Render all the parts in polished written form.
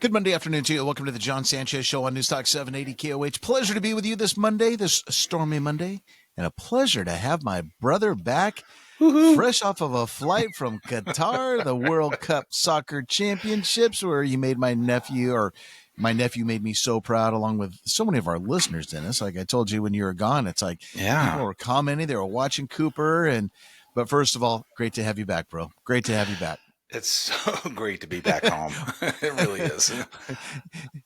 Good Monday afternoon to you. Welcome to the Jon Sanchez Show on News Talk 780 KOH. Pleasure to be with you this Monday, this stormy Monday, and a pleasure to have my brother back, fresh off of a flight from Qatar, the World Cup Soccer Championships, where you made my nephew made me so proud, along with so many of our listeners, Dennis. Like I told you when you were gone, it's like people were commenting, they were watching Cooper, but first of all, great to have you back, bro. Great to have you back. It's so great to be back home. It really is.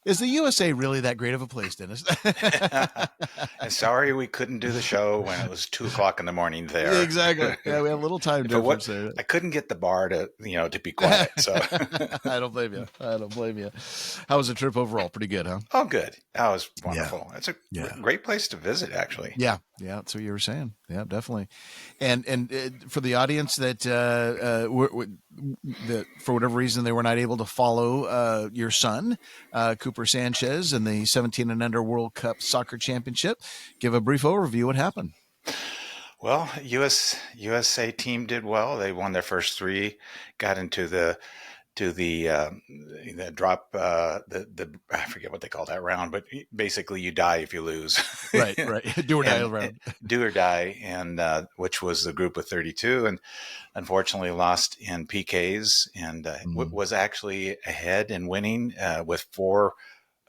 Is the USA really that great of a place, Dennis? And sorry we couldn't do the show when it was 2:00 in the morning there. Exactly. Yeah, we had a little time difference there. I couldn't get the bar to be quiet. So I don't blame you. How was the trip overall? Pretty good, huh? Oh, good. That was wonderful. Yeah. It's a great place to visit, actually. Yeah, that's what you were saying. Yeah, definitely. And for the audience that for whatever reason they were not able to follow your son, Cooper Sanchez, in the 17 and under World Cup Soccer Championship, give a brief overview. What happened? Well, USA team did well. They won their first three, got into the drop, I forget what they call that round, but basically you die if you lose. Right. Do or die round. Do or die, and which was the group of 32, and unfortunately lost in PKs, and was actually ahead and winning with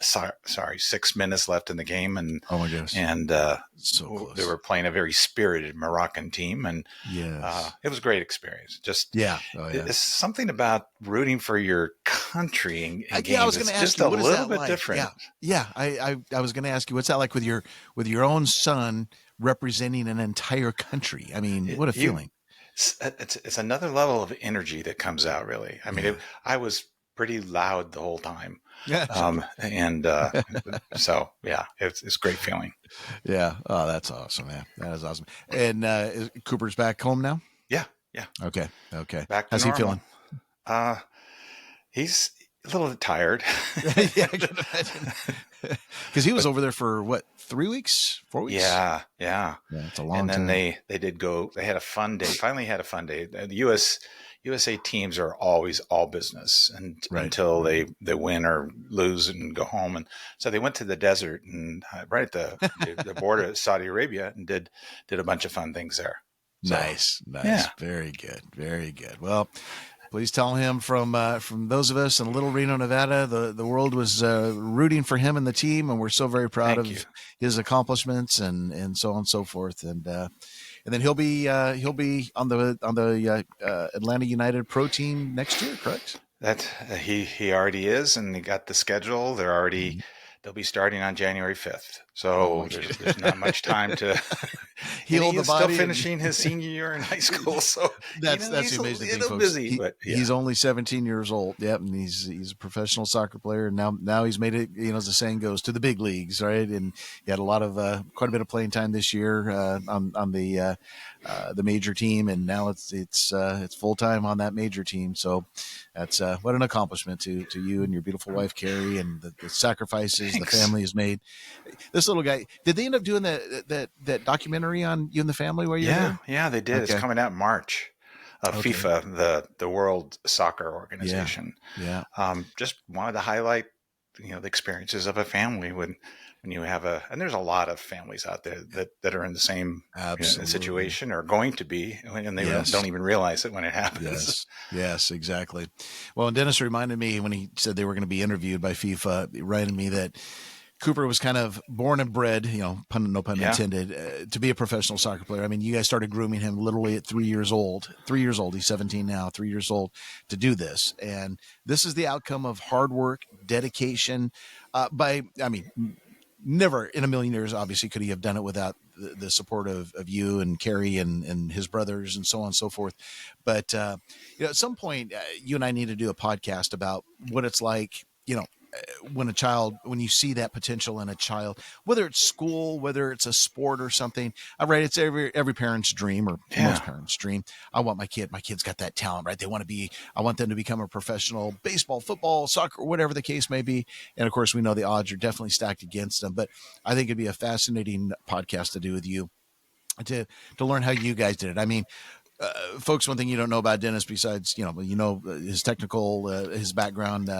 6 minutes left in the game, and oh my gosh, and so close. They were playing a very spirited Moroccan team, and it was a great experience. It's something about rooting for your country in games. I was going to ask you, a little bit different. Yeah. I was going to ask you, what's that like with your own son representing an entire country? I mean, what a feeling! It's another level of energy that comes out. Really, I mean, I was pretty loud the whole time. Yeah. So it's a great feeling. Yeah. Oh, that's awesome, man. That is awesome. And Cooper's back home now? Yeah. Okay. Back to How's normal. he feeling? He's a little tired. Yeah, I can imagine. Because he was over there for what, 3 weeks, 4 weeks? Yeah. It's a long time. And then they did go. They had a fun day. Finally had a fun day. The USA teams are always all business until they win or lose and go home. And so they went to the desert and right at the border of Saudi Arabia and did a bunch of fun things there. So, nice. Yeah. Very good. Well, please tell him from those of us in Little Reno, Nevada, the world was rooting for him and the team, and we're so very proud of his accomplishments and so on and so forth. And then he'll be on the Atlanta United Pro team next year, correct? That he already is, and he got the schedule. They're already they'll be starting on January 5th. So there's not much time to heal the body. Still finishing his senior year in high school, so that's the amazing thing, folks. Busy, he's only 17 years old. Yep, and he's a professional soccer player. And now he's made it. As the saying goes, to the big leagues, right? And he had quite a bit of playing time this year on the major team, and now it's full time on that major team. So that's what an accomplishment to you and your beautiful wife Carrie, and the sacrifices the family has made. This little guy, did they end up doing that documentary on you and the family where you were? Yeah, they did. Okay. It's coming out in March. FIFA, the World Soccer Organization. Yeah. Just wanted to highlight, the experiences of a family when you have and there's a lot of families out there that are in the same situation or going to be, and they don't even realize it when it happens. Yes, exactly. Well, and Dennis reminded me when he said they were going to be interviewed by FIFA, he reminded me that Cooper was kind of born and bred, no pun intended, to be a professional soccer player. I mean, you guys started grooming him literally at 3 years old. 3 years old. He's 17 now, 3 years old to do this. And this is the outcome of hard work, dedication never in a million years, obviously, could he have done it without the support of you and Kerry and his brothers and so on and so forth. But, at some point, you and I need to do a podcast about what it's like, when you see that potential in a child, whether it's school, whether it's a sport or something. All right. It's every parent's dream, or most parents' dream. I want my kid's got that talent, right? I want them to become a professional baseball, football, soccer, whatever the case may be. And of course we know the odds are definitely stacked against them, but I think it'd be a fascinating podcast to do with you to learn how you guys did it. I mean, Folks, one thing you don't know about Dennis, besides his technical, his background,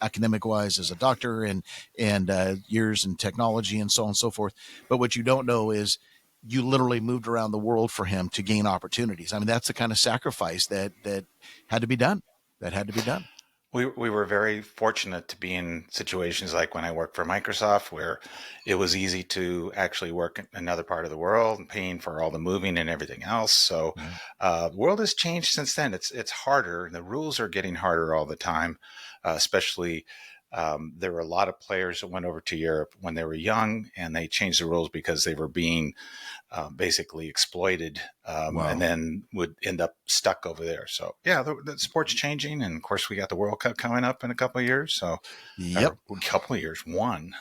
academic wise as a doctor, and years in technology and so on and so forth. But what you don't know is you literally moved around the world for him to gain opportunities. I mean, that's the kind of sacrifice that had to be done. That had to be done. We were very fortunate to be in situations like when I worked for Microsoft, where it was easy to actually work in another part of the world and paying for all the moving and everything else. So the world has changed since then. It's harder. The rules are getting harder all the time, especially there were a lot of players that went over to Europe when they were young, and they changed the rules because they were being basically exploited, and then would end up stuck over there. So yeah, the sport's changing, and of course we got the World Cup coming up in a couple of years. So yep, a couple of years, one.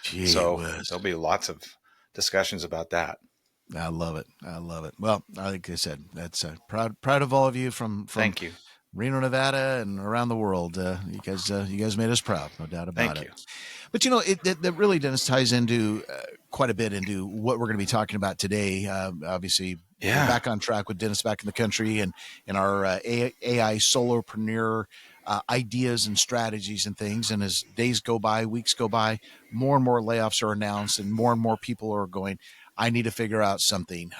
Gee, so there'll be lots of discussions about that. I love it. I love it. Well, like I said, that's proud of all of you from Thank you. Reno, Nevada, and around the world. You guys made us proud, no doubt about Thank it. you. But that really, Dennis, ties into quite a bit into what we're going to be talking about today. Obviously, we're back on track with Dennis back in the country, and in our AI solopreneur ideas and strategies and things. And as days go by, weeks go by, more and more layoffs are announced, and more people are going, I need to figure out something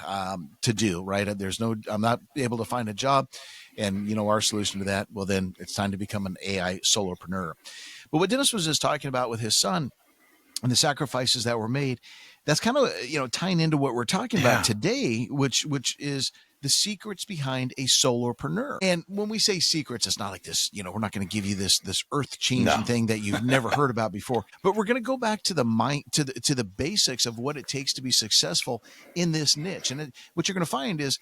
to do, right? I'm not able to find a job. And, our solution to that, well, then it's time to become an AI solopreneur. But what Dennis was just talking about with his son and the sacrifices that were made, that's kind of, tying into what we're talking about today, which is the secrets behind a solopreneur. And when we say secrets, it's not like this, we're not going to give you this earth-changing thing that you've never heard about before, but we're going to go back to the basics of what it takes to be successful in this niche. And what you're going to find is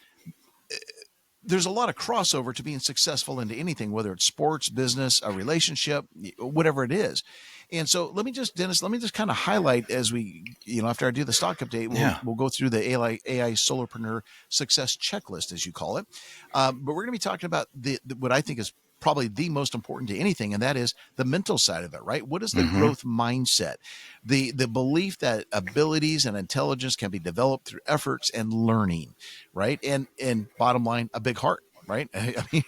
there's a lot of crossover to being successful into anything, whether it's sports, business, a relationship, whatever it is. And so Dennis, let me just kind of highlight as we, after I do the stock update, we'll go through the AI solopreneur success checklist, as you call it. But we're going to be talking about what I think is probably the most important to anything, and that is the mental side of it, right? What is the growth mindset? The belief that abilities and intelligence can be developed through efforts and learning, right? And bottom line, a big heart, right? I mean,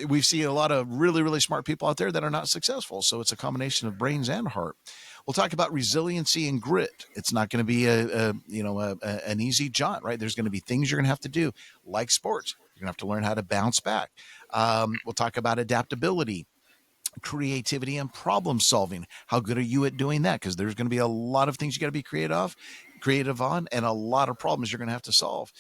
we've seen a lot of really, really smart people out there that are not successful. So it's a combination of brains and heart. We'll talk about resiliency and grit. It's not going to be an easy jaunt, right? There's going to be things you're going to have to do, like sports. You're going to have to learn how to bounce back. We'll talk about adaptability, creativity, and problem solving. How good are you at doing that? Because there's going to be a lot of things you got to be creative on, and a lot of problems you're going to have to solve.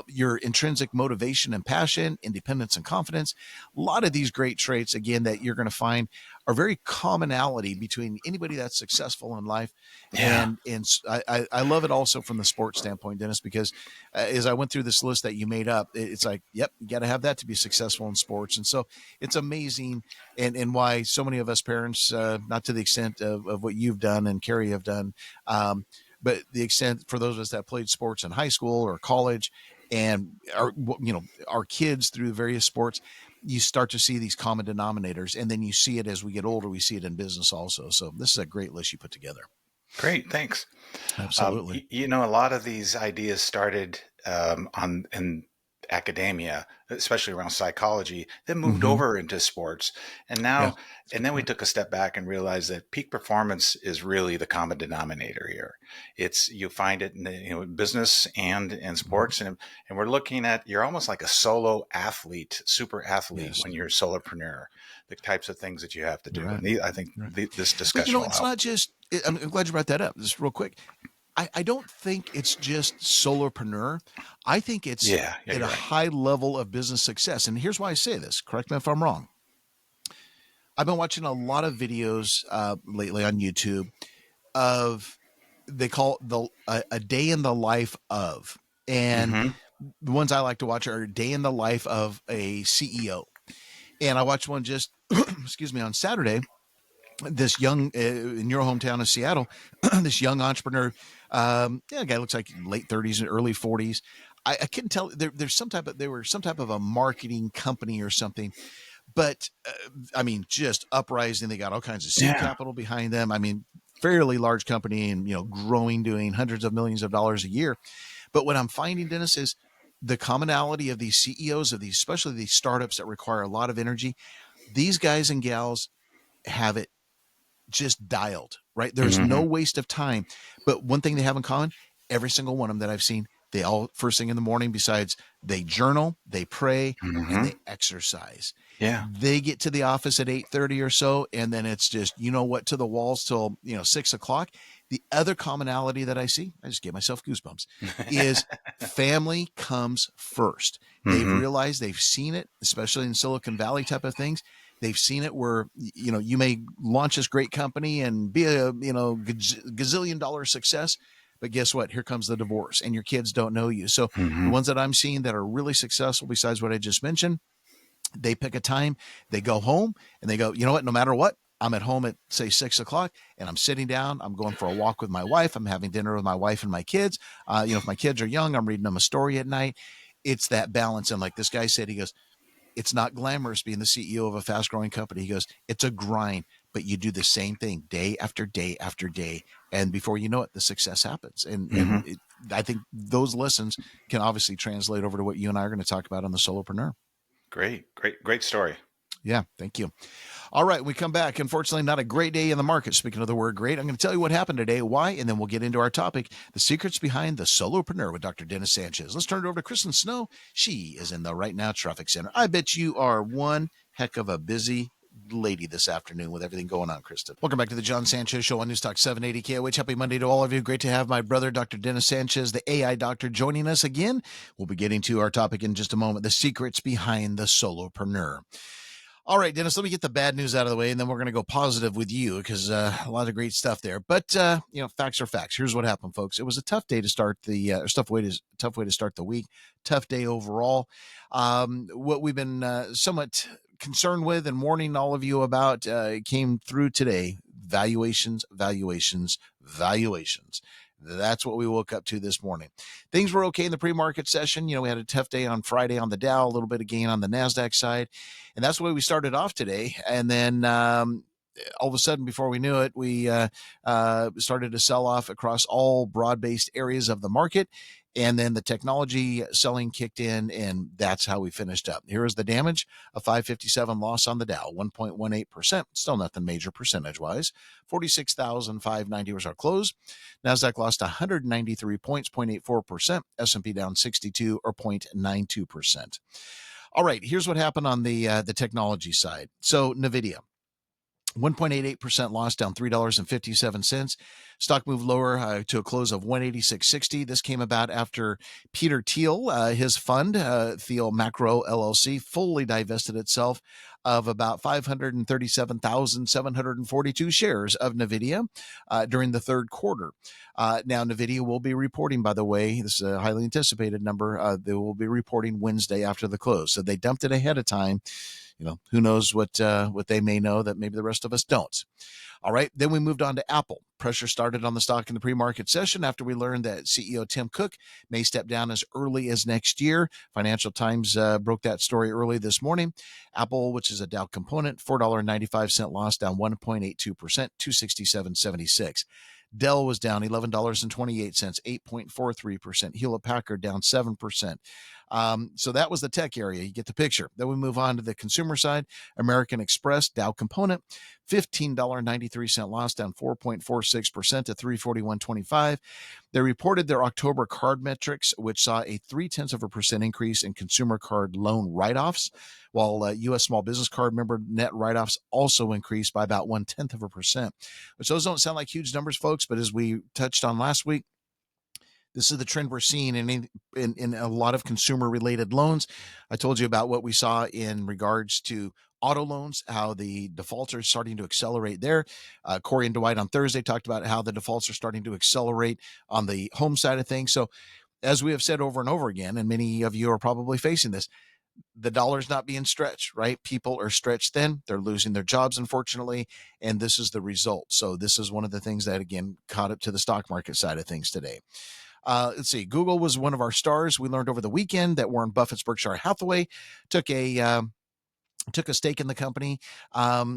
Your intrinsic motivation and passion, independence and confidence. A lot of these great traits, again, that you're going to find are very commonality between anybody that's successful in life. And I love it also from the sports standpoint, Dennis, because as I went through this list that you made up, it's like, yep, you got to have that to be successful in sports. And so it's amazing, and why so many of us parents, not to the extent of what you've done and Carrie have done, but the extent for those of us that played sports in high school or college, and our kids through various sports, you start to see these common denominators, and then you see it as we get older. We see it in business also. So this is a great list you put together. Great, thanks. Absolutely. A lot of these ideas started in academia, especially around psychology, then moved over into sports. And now, then we took a step back and realized that peak performance is really the common denominator here. You find it in business and in sports. And we're looking at, you're almost like a solo athlete, super athlete when you're a solopreneur, the types of things that you have to do. Right. And I think this discussion will help. It's not just, I'm glad you brought that up, just real quick. I don't think it's just solopreneur. I think it's at a high level of business success. And here's why I say this. Correct me if I'm wrong. I've been watching a lot of videos lately on YouTube of, they call a day in the life of. And the ones I like to watch are a day in the life of a CEO. And I watched one just, excuse me, on Saturday. This young, in your hometown of Seattle, this young entrepreneur, guy looks like late 30s and early 40s. I couldn't tell. They were some type of a marketing company or something, but I mean, just uprising. They got all kinds of seed capital behind them. I mean, fairly large company, and growing, doing hundreds of millions of dollars a year. But what I'm finding, Dennis, is the commonality of these CEOs of these, especially these startups that require a lot of energy, these guys and gals have it just dialed, right? There's no waste of time. But one thing they have in common, every single one of them that I've seen, they all first thing in the morning, besides they journal, they pray, and they exercise. Yeah. They get to the office at 8:30 or so, and then it's just, you know what, to the walls till 6 o'clock. The other commonality that I see, I just gave myself goosebumps, is family comes first. They've realized, they've seen it, especially in Silicon Valley type of things. They've seen it where, you may launch this great company and be a, gazillion dollar success, but guess what? Here comes the divorce and your kids don't know you. So the ones that I'm seeing that are really successful, besides what I just mentioned, they pick a time, they go home and they go, you know what, no matter what, I'm at home at say 6 o'clock and I'm sitting down, I'm going for a walk with my wife. I'm having dinner with my wife and my kids. If my kids are young, I'm reading them a story at night. It's that balance. And like this guy said, he goes, it's not glamorous being the CEO of a fast growing company. He goes, it's a grind, but you do the same thing day after day after day. And before you know it, the success happens. And I think those lessons can obviously translate over to what you and I are going to talk about on the Solopreneur. Great story. Yeah. Thank you. All right. We come back. Unfortunately, not a great day in the market. Speaking of the word great, I'm going to tell you what happened today, why, and then we'll get into our topic, the secrets behind the Solopreneur with Dr. Dennis Sanchez. Let's turn it over to Kristen Snow. She is in the Right Now Traffic Center. I bet you are one heck of a busy lady this afternoon with everything going on, Kristen. Welcome back to the Jon Sanchez Show on News Talk 780 KOH. Happy Monday to all of you. Great to have my brother, Dr. Dennis Sanchez, the AI doctor, joining us again. We'll be getting to our topic in just a moment, the secrets behind the Solopreneur. All right, Dennis, let me get the bad news out of the way, and then we're going to go positive with you because a lot of great stuff there. But, facts are facts. Here's what happened, folks. It was a tough day to start the tough way to start the week. Tough day overall. What we've been somewhat concerned with and warning all of you about came through today. Valuations. That's what we woke up to this morning. Things were okay in the pre-market session. We had a tough day on Friday on the Dow, a little bit of gain on the NASDAQ side. And that's the way we started off today. And then all of a sudden, before we knew it, we started to sell off across all broad-based areas of the market. And then the technology selling kicked in, and that's how we finished up. Here is the damage: a 557 loss on the Dow, 1.18%. Still nothing major percentage-wise. 46,590 was our close. NASDAQ lost 193 points, 0.84%. S&P down 62 or 0.92%. All right, here's what happened on the technology side. So NVIDIA, 1.88% loss, down $3.57. Stock moved lower to a close of 186.60. This came about after Peter Thiel, his fund, Thiel Macro LLC, fully divested itself of about 537,742 shares of NVIDIA during the third quarter. Now, NVIDIA will be reporting, by the way, this is a highly anticipated number. They will be reporting Wednesday after the close. So they dumped it ahead of time. Who knows what they may know that maybe the rest of us don't. All right. Then we moved on to Apple. Pressure started on the stock in the pre-market session after we learned that CEO Tim Cook may step down as early as next year. Financial Times broke that story early this morning. Apple, which is a Dow component, $4.95 loss, down 1.82%, 267.76. Dell was down $11.28, 8.43%. Hewlett Packard down 7%. So that was the tech area. You get the picture. Then we move on to the consumer side. American Express, Dow component, $15.93 loss, down 4.46% to 341.25. They reported their October card metrics, which saw a 0.3% increase in consumer card loan write-offs, while U.S. small business card member net write-offs also increased by about 0.1%. Which those don't sound like huge numbers, folks, but as we touched on last week, this is the trend we're seeing in a lot of consumer-related loans. I told you about what we saw in regards to auto loans, how the defaults are starting to accelerate there. Corey and Dwight on Thursday talked about how the defaults are starting to accelerate on the home side of things. So as we have said over and over again, and many of you are probably facing this, the dollar's not being stretched, right? People are stretched thin. They're losing their jobs, unfortunately, and this is the result. So this is one of the things that, again, caught up to the stock market side of things today. Let's see. Google was one of our stars. We learned over the weekend that Warren Buffett's Berkshire Hathaway took a stake in the company.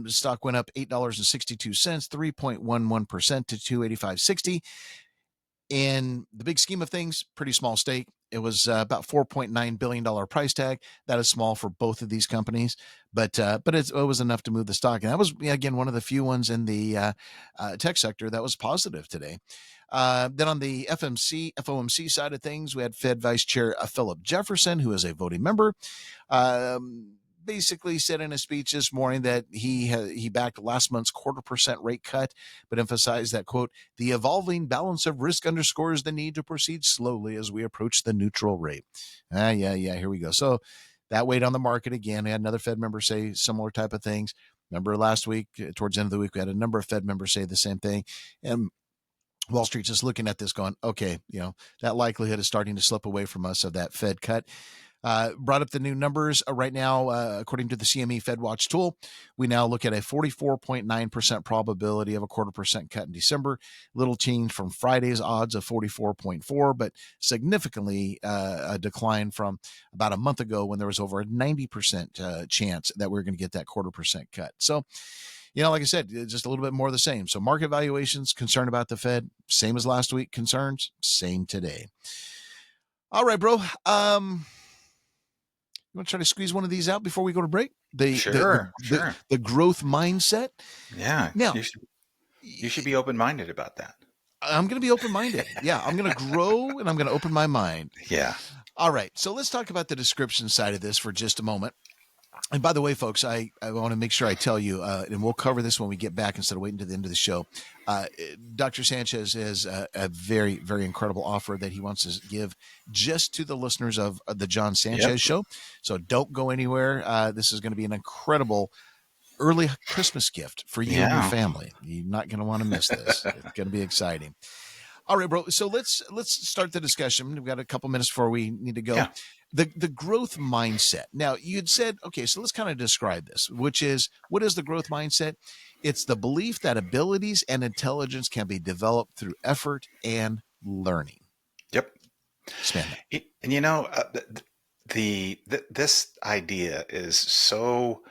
Stock went up $8.62, 3.11% to $285.60. In the big scheme of things, pretty small stake. It was about $4.9 billion price tag. That is small for both of these companies, but it was enough to move the stock. And that was, again, one of the few ones in the tech sector that was positive today. Then on the FOMC side of things, we had Fed Vice Chair Philip Jefferson, who is a voting member, basically said in a speech this morning that he backed last month's 0.25% rate cut, but emphasized that, quote, the evolving balance of risk underscores the need to proceed slowly as we approach the neutral rate. Yeah, here we go. So that weighed on the market again. We had another Fed member say similar type of things. Remember last week, towards the end of the week, we had a number of Fed members say the same thing. And Wall Street's just looking at this going, okay, that likelihood is starting to slip away from us of that Fed cut. Brought up the new numbers right now, according to the CME FedWatch tool. We now look at a 44.9% probability of a 0.25% cut in December. Little change from Friday's odds of 44.4, but significantly a decline from about a month ago when there was over a 90% chance that we we're going to get that 0.25% cut. So, like I said, just a little bit more of the same. So market valuations, concerned about the Fed, same as last week. Concerns, same today. All right, bro. You want to try to squeeze one of these out before we go to break? Sure. The growth mindset. Yeah. Now, you should be open-minded about that. I'm going to be open-minded. Yeah, I'm going to grow and I'm going to open my mind. Yeah. All right. So let's talk about the description side of this for just a moment. And by the way, folks, I want to make sure I tell you, and we'll cover this when we get back instead of waiting to the end of the show. Dr. Sanchez has a very, very incredible offer that he wants to give just to the listeners of the Jon Sanchez show. So don't go anywhere. This is going to be an incredible early Christmas gift for you and your family. You're not going to want to miss this. It's going to be exciting. All right, bro. So let's start the discussion. We've got a couple minutes before we need to go. Yeah. The growth mindset. Now, you'd said, okay, so let's kind of describe this, which is, what is the growth mindset? It's the belief that abilities and intelligence can be developed through effort and learning. Yep. Expand that. And this idea is so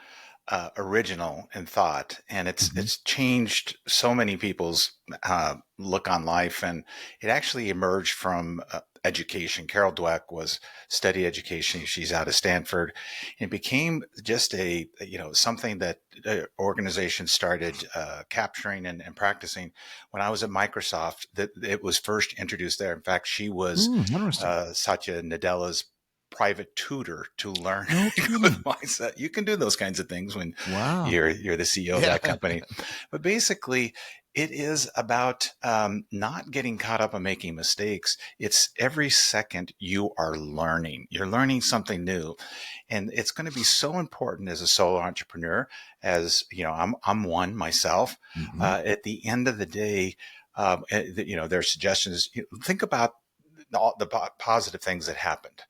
original in thought, and it's changed so many people's look on life, and it actually emerged from education. Carol Dweck was studied education. She's out of Stanford. And it became just something that organizations started capturing and practicing. When I was at Microsoft, that it was first introduced there. In fact, she was Satya Nadella's private tutor to learn growth mindset. You can do those kinds of things when you're the CEO of that company. But basically, it is about not getting caught up on making mistakes. It's every second you are learning. You're learning something new. And it's going to be so important as a solo entrepreneur, as I'm one myself. At the end of the day, their suggestions, think about all the positive things that happened.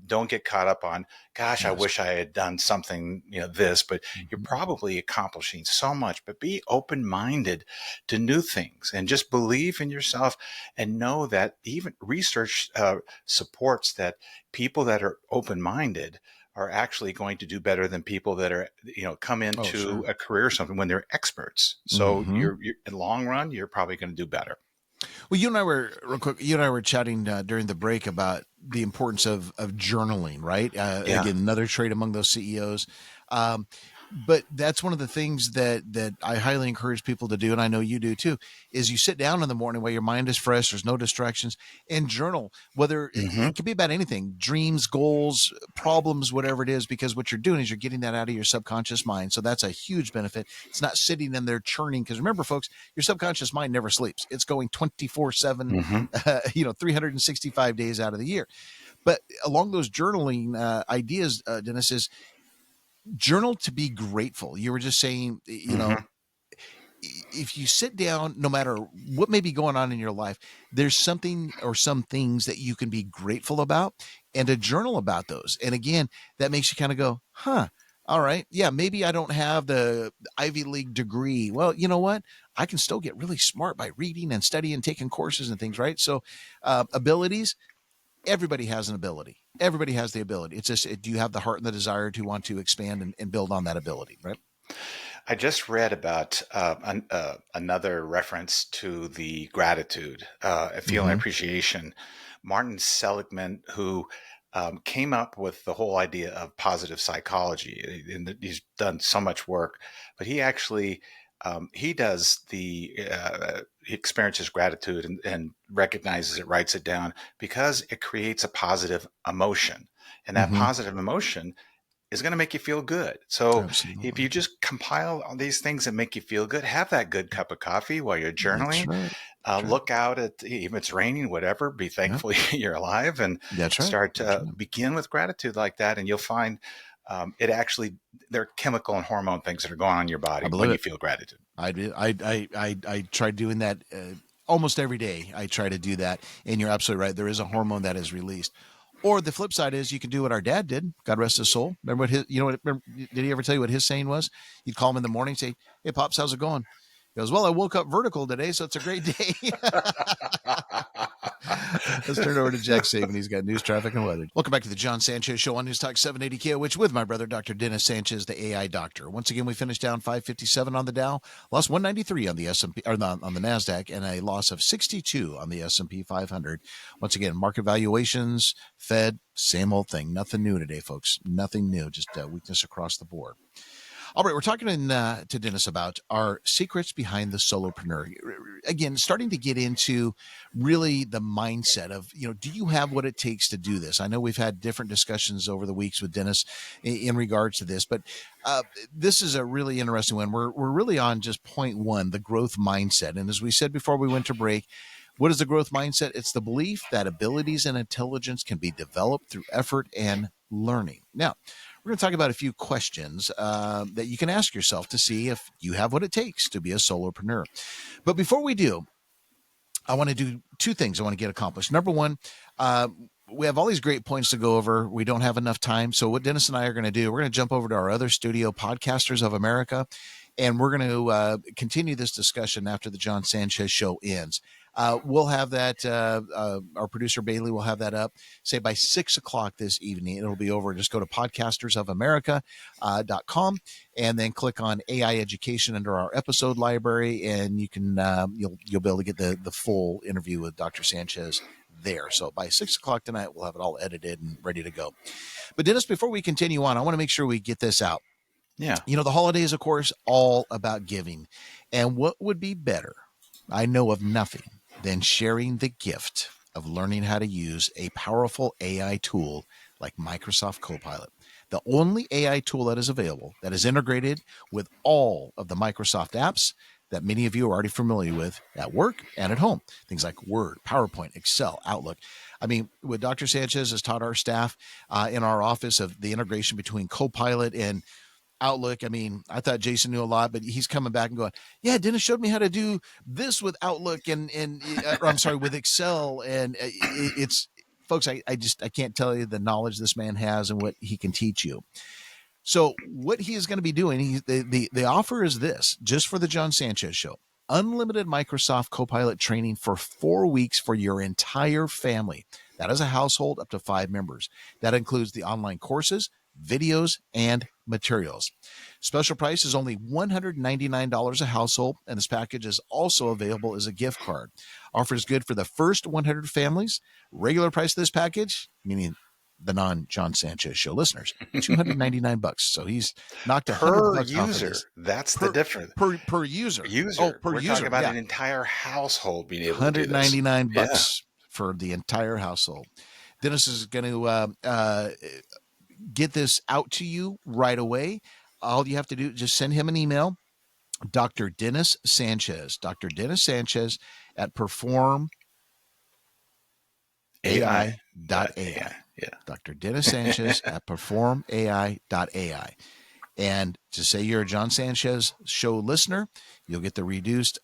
Don't get caught up on, gosh, I wish I had done something, this, but you're probably accomplishing so much. But be open-minded to new things and just believe in yourself, and know that even research supports that people that are open-minded are actually going to do better than people that are, come into a career or something when they're experts. So you're in the long run, you're probably going to do better. Well, you and I were chatting during the break about the importance of journaling, right? Again, another trait among those CEOs. But that's one of the things that I highly encourage people to do, and I know you do too, is you sit down in the morning while your mind is fresh, there's no distractions, and journal, whether it could be about anything, dreams, goals, problems, whatever it is, because what you're doing is you're getting that out of your subconscious mind. So that's a huge benefit. It's not sitting in there churning, because remember, folks, your subconscious mind never sleeps. It's going 24/7, 365 days out of the year. But along those journaling ideas, Dennis, is journal to be grateful. You were just saying, if you sit down, no matter what may be going on in your life, there's something or some things that you can be grateful about, and to journal about those. And again, that makes you kind of go, all right, yeah, maybe I don't have the Ivy League degree. Well, you know what? I can still get really smart by reading and studying, taking courses and things, right? So abilities, everybody has an ability. Everybody has the ability. It's just, do you have the heart and the desire to want to expand and build on that ability, right? I just read about another reference to the gratitude, feeling appreciation. Martin Seligman, who came up with the whole idea of positive psychology. And he's done so much work, but he actually he does he experiences gratitude and recognizes it, writes it down, because it creates a positive emotion, and that Mm-hmm. positive emotion is going to make you feel good. So if Absolutely. you just compile all these things that make you feel good, have that good cup of coffee while you're That's journaling. right. That's right. Look out at, even if it's raining, whatever, be Yeah. thankful you're alive, and That's right. start That's to right. begin with gratitude like that. And you'll find it actually, there are chemical and hormone things that are going on in your I body when believe you it. feel gratitude. I do. I try doing that almost every day. I try to do that, and you're absolutely right. There is a hormone that is released. Or the flip side is you can do what our dad did. God rest his soul. Remember what his? You know what? Remember, did he ever tell you what his saying was? You'd call him in the morning, say, "Hey, pops, how's it going?" He goes, "Well, I woke up vertical today, so it's a great day." Let's turn it over to Jack Saban. He's got news, traffic, and weather. Welcome back to the Jon Sanchez Show on News Talk 780 KOH with my brother, Dr. Dennis Sanchez, the AI doctor. Once again, we finished down 557 on the Dow, lost 193 on the S&P, or on the NASDAQ, and a loss of 62 on the S&P 500. Once again, market valuations, Fed, same old thing. Nothing new today, folks. Nothing new, just weakness across the board. All right, we're talking to Dennis about our secrets behind the solopreneur. Again, starting to get into really the mindset of, do you have what it takes to do this? I know we've had different discussions over the weeks with Dennis in regards to this, but this is a really interesting one. We're really on just point one, the growth mindset. And as we said before we went to break, what is the growth mindset? It's the belief that abilities and intelligence can be developed through effort and learning. Now, we're going to talk about a few questions that you can ask yourself to see if you have what it takes to be a solopreneur. But before we do, I want to do two things I want to get accomplished. Number one, we have all these great points to go over. We don't have enough time. So what Dennis and I are going to do, we're going to jump over to our other studio, Podcasters of America, and we're going to continue this discussion after the Jon Sanchez show ends. We'll have that. Our producer Bailey will have that up, say by 6 o'clock this evening. It'll be over. Just go to podcastersofamerica.com and then click on AI education under our episode library, and you can you'll be able to get the full interview with Dr. Sanchez there. So by 6 o'clock tonight, we'll have it all edited and ready to go. But Dennis, before we continue on, I want to make sure we get this out. Yeah. The holidays, of course, all about giving. And what would be better? I know of nothing than sharing the gift of learning how to use a powerful AI tool like Microsoft Copilot. The only AI tool that is available that is integrated with all of the Microsoft apps that many of you are already familiar with at work and at home. Things like Word, PowerPoint, Excel, Outlook. I mean, what Dr. Sanchez has taught our staff in our office of the integration between Copilot and Outlook. I mean, I thought Jason knew a lot, but he's coming back and going, yeah, Dennis showed me how to do this with Outlook and or I'm sorry, with Excel. And it's, folks, I can't tell you the knowledge this man has and what he can teach you. So what he is going to be doing, the offer is this, just for the Jon Sanchez show: unlimited Microsoft Copilot training for 4 weeks for your entire family. That is a household up to 5 members. That includes the online courses, videos, and materials. Special price is only $199 a household, and this package is also available as a gift card. Offer is good for the first 100 families. Regular price of this package, meaning the non-Jon Sanchez show listeners, $299. So he's knocked $100 Per off of user. this. That's the difference. Per user. User. Per We're user. talking about Yeah. an entire household being able to do this. $199 for the entire household. Dennis is going to get this out to you right away. All you have to do is just send him an email, Dr. Dennis Sanchez, Dr. Dennis Sanchez at performai.ai. Yeah. Dr. Dennis Sanchez at performai.ai. And to say you're a Jon Sanchez show listener, you'll get the reduced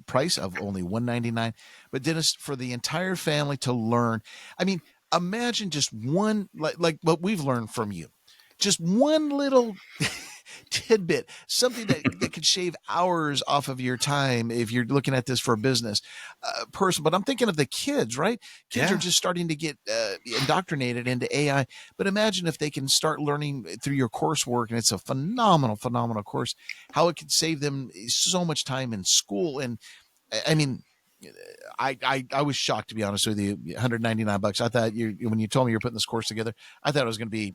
price of only $199. But Dennis, for the entire family to learn, I mean, imagine just one, like what we've learned from you, just one little tidbit, something that could shave hours off of your time if you're looking at this for a business person. But I'm thinking of the kids, right? Kids are just starting to get indoctrinated into AI. But imagine if they can start learning through your coursework, and it's a phenomenal course, how it could save them so much time in school. And I mean, I was shocked, to be honest with you. $199. I thought when you told me you're putting this course together, I thought it was going to be,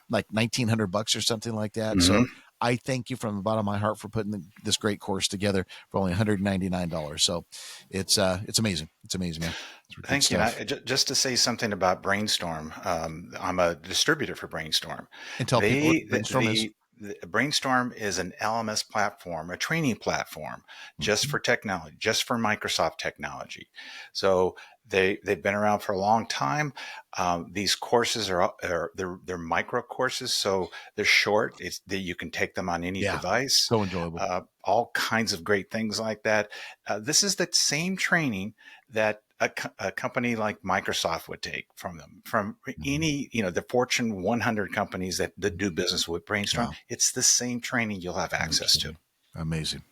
like $1,900 or something like that. Mm-hmm. So I thank you from the bottom of my heart for putting this great course together for only $199. So it's amazing. It's amazing, man. Thank you. Just to say something about Brainstorm, I'm a distributor for Brainstorm. And tell people what Brainstorm is. Brainstorm is an LMS platform, a training platform, just for technology, just for Microsoft technology. So they've been around for a long time. These courses they're micro courses, so they're short. You can take them on any device. So enjoyable. All kinds of great things like that. This is the same training that a company like Microsoft would take from them, from any, the Fortune 100 companies that do business with Brainstorm. Wow. It's the same training you'll have access to. Amazing.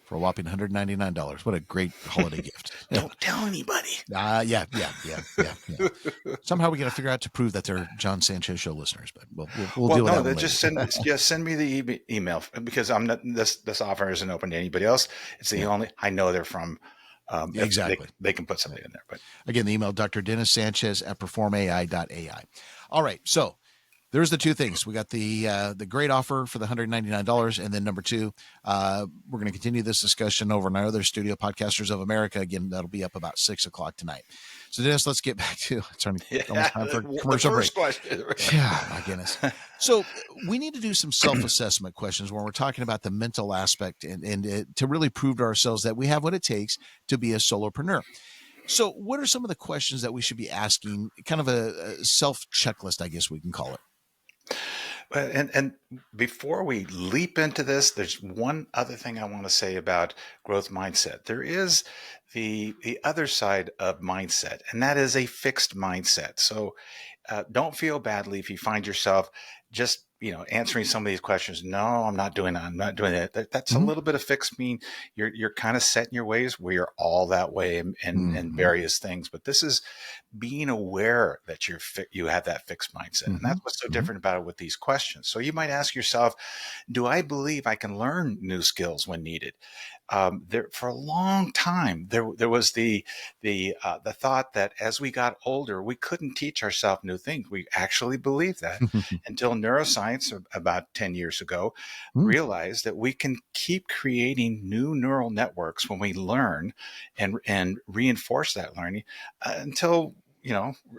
For a whopping $199. What a great holiday gift. Don't tell anybody. Yeah. Somehow we got to figure out to prove that they're Jon Sanchez show listeners, but we'll deal with that later. Just send me the email, because I'm not, this offer isn't open to anybody else. It's the only, I know they're from. Exactly. They can put something in there. But again, the email, Dr. Dennis Sanchez at performai.ai. All right. So there's the two things. We got the great offer for the $199. And then number two, we're going to continue this discussion over in our other studio, Podcasters of America. Again, that'll be up about 6:00 tonight. So Dennis, let's get back to it's almost time for a commercial break. Question. Yeah, my goodness. So we need to do some self-assessment questions when we're talking about the mental aspect and to really prove to ourselves that we have what it takes to be a solopreneur. So what are some of the questions that we should be asking, kind of a self-checklist, I guess we can call it? And before we leap into this, there's one other thing I want to say about growth mindset. There is the other side of mindset, and that is a fixed mindset. So don't feel badly if you find yourself just answering some of these questions. No, I'm not doing that. I'm not doing that. That's a little bit of fixed. Mean you're kind of set in your ways. We are all that way in various things, but this is being aware that you have that fixed mindset, and that's what's so different about it with these questions. So you might ask yourself, do I believe I can learn new skills when needed? There for a long time, there was the thought that as we got older, we couldn't teach ourselves new things. We actually believed that until neuroscience about 10 years ago realized that we can keep creating new neural networks when we learn and reinforce that learning until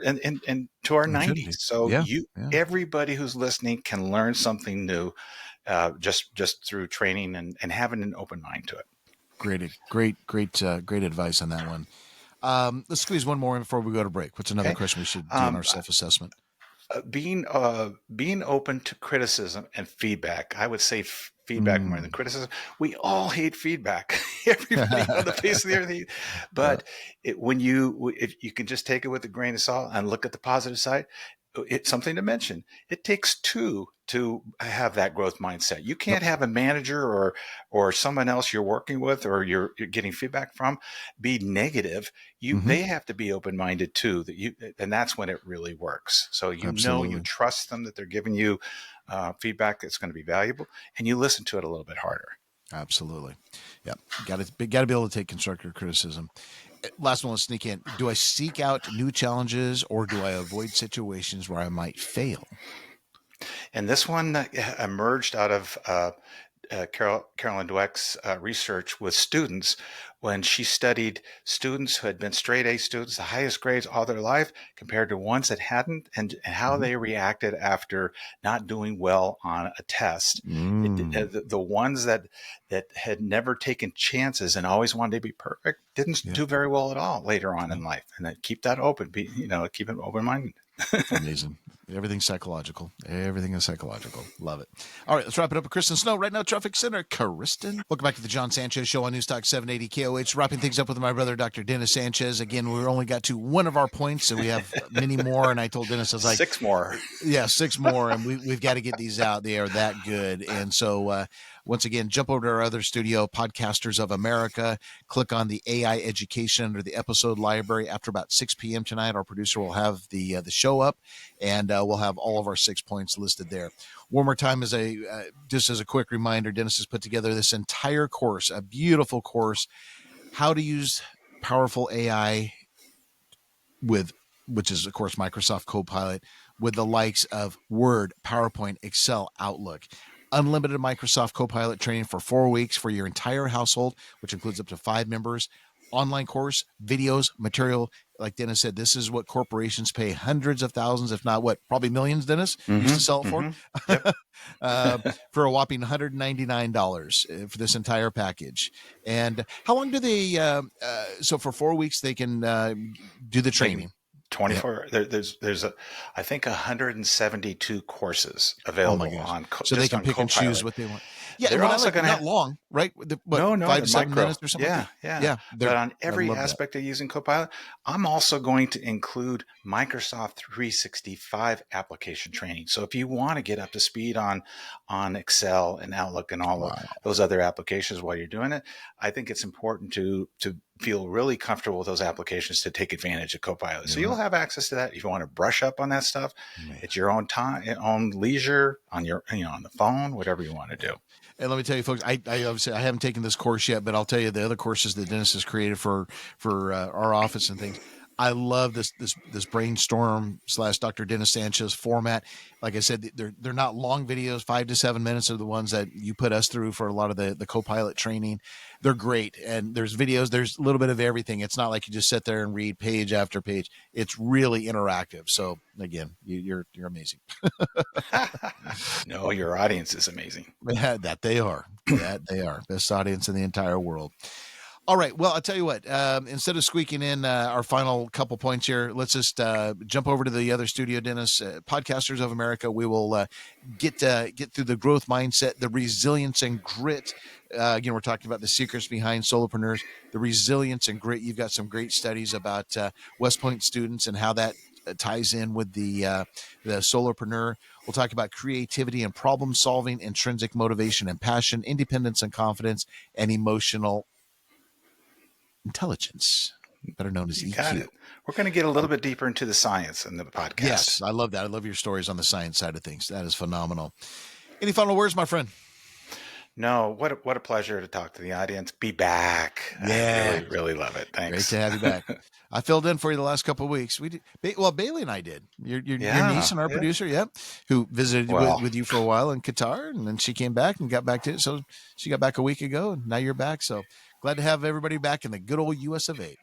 and to our 90s. So everybody who's listening can learn something new just through training and having an open mind to it. Great advice on that one. Let's squeeze one more in before we go to break. What's another question we should do in our self-assessment? Being open to criticism and feedback. I would say feedback more than criticism. We all hate feedback. Everybody on the face of the earth. But if you can just take it with a grain of salt and look at the positive side, it's something to mention. It takes two to have that growth mindset. You can't have a manager or someone else you're working with or you're getting feedback from be negative. They have to be open-minded too. And that's when it really works. So you trust them that they're giving you feedback that's going to be valuable, and you listen to it a little bit harder. Absolutely. Yeah. Got to be able to take constructive criticism. Last one, let's sneak in. Do I seek out new challenges or do I avoid situations where I might fail? And this one emerged out of Carolyn Dweck's research with students when she studied students who had been straight A students, the highest grades all their life, compared to ones that hadn't, and how they reacted after not doing well on a test. The ones that had never taken chances and always wanted to be perfect didn't do very well at all later on in life. And then keep that open, keep it open-minded. Amazing. Everything's psychological. Everything is psychological. Love it. All right, let's wrap it up with Kristen Snow right now, Traffic Center. Kristen. Welcome back to the Jon Sanchez Show on News Talk 780 KOH. Wrapping things up with my brother, Dr. Dennis Sanchez. Again, we only got to one of our points, so we have many more. And I told Dennis, I was like, 6 more. Yeah, 6 more. And we've got to get these out. They are that good. And so once again, jump over to our other studio, Podcasters of America. Click on the AI education under the episode library. After about 6 p.m. tonight, our producer will have the show up, and we'll have all of our 6 points listed there. One more time, just as a quick reminder, Dennis has put together this entire course, a beautiful course, how to use powerful AI which is of course Microsoft Copilot, with the likes of Word, PowerPoint, Excel, Outlook. Unlimited Microsoft Copilot training for 4 weeks for your entire household, which includes up to 5 members. Online course, videos, material. Like Dennis said, this is what corporations pay hundreds of thousands, if not probably millions, Dennis used to sell it for. Yep. For a whopping $199 for this entire package. And how long do they, so for 4 weeks, they can do the training? 24. Yep. There's I think 172 courses available on. So they can pick and choose what they want. Yeah, they're also going to not long, right? No, 5 to 7 micro. minutes or something. Yeah. But on every aspect of using Copilot, I'm also going to include Microsoft 365 application training. So if you want to get up to speed on Excel and Outlook and all of those other applications while you're doing it, I think it's important to feel really comfortable with those applications to take advantage of Copilot. So you'll have access to that. If you want to brush up on that stuff, it's your own time, own leisure, on your, on the phone, whatever you want to do. And let me tell you, folks, I obviously I haven't taken this course yet, but I'll tell you the other courses that Dennis has created for our office and things. I love this brainstorm / Dr. Dennis Sanchez format. Like I said, they're not long videos. 5 to 7 minutes are the ones that you put us through for a lot of the Copilot training. They're great. And there's videos, there's a little bit of everything. It's not like you just sit there and read page after page. It's really interactive. So again, you're amazing. No, your audience is amazing. That they are. Best audience in the entire world. All right. Well, I'll tell you what, instead of squeaking in our final couple points here, let's just jump over to the other studio, Dennis. Podcasters of America, we will get through the growth mindset, the resilience and grit. Again, we're talking about the secrets behind solopreneurs, the resilience and grit. You've got some great studies about West Point students and how that ties in with the solopreneur. We'll talk about creativity and problem solving, intrinsic motivation and passion, independence and confidence, and emotional intelligence, better known as EQ. We're going to get a little bit deeper into the science in the podcast. Yes, I love that. I love your stories on the science side of things. That is phenomenal. Any final words, my friend? No, what a pleasure to talk to the audience. Be back. Yeah. I really, really love it. Thanks. Great to have you back. I filled in for you the last couple of weeks. We did. Well, Bailey and I did. Your niece and our producer, who visited with you for a while in Qatar, and then she came back and got back to it. So she got back a week ago, and now you're back. So glad to have everybody back in the good old US of A.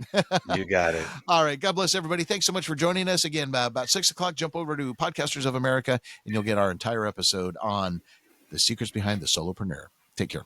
You got it. All right. God bless everybody. Thanks so much for joining us. Again, about 6 o'clock, jump over to Podcasters of America, and you'll get our entire episode on the secrets behind the solopreneur. Take care.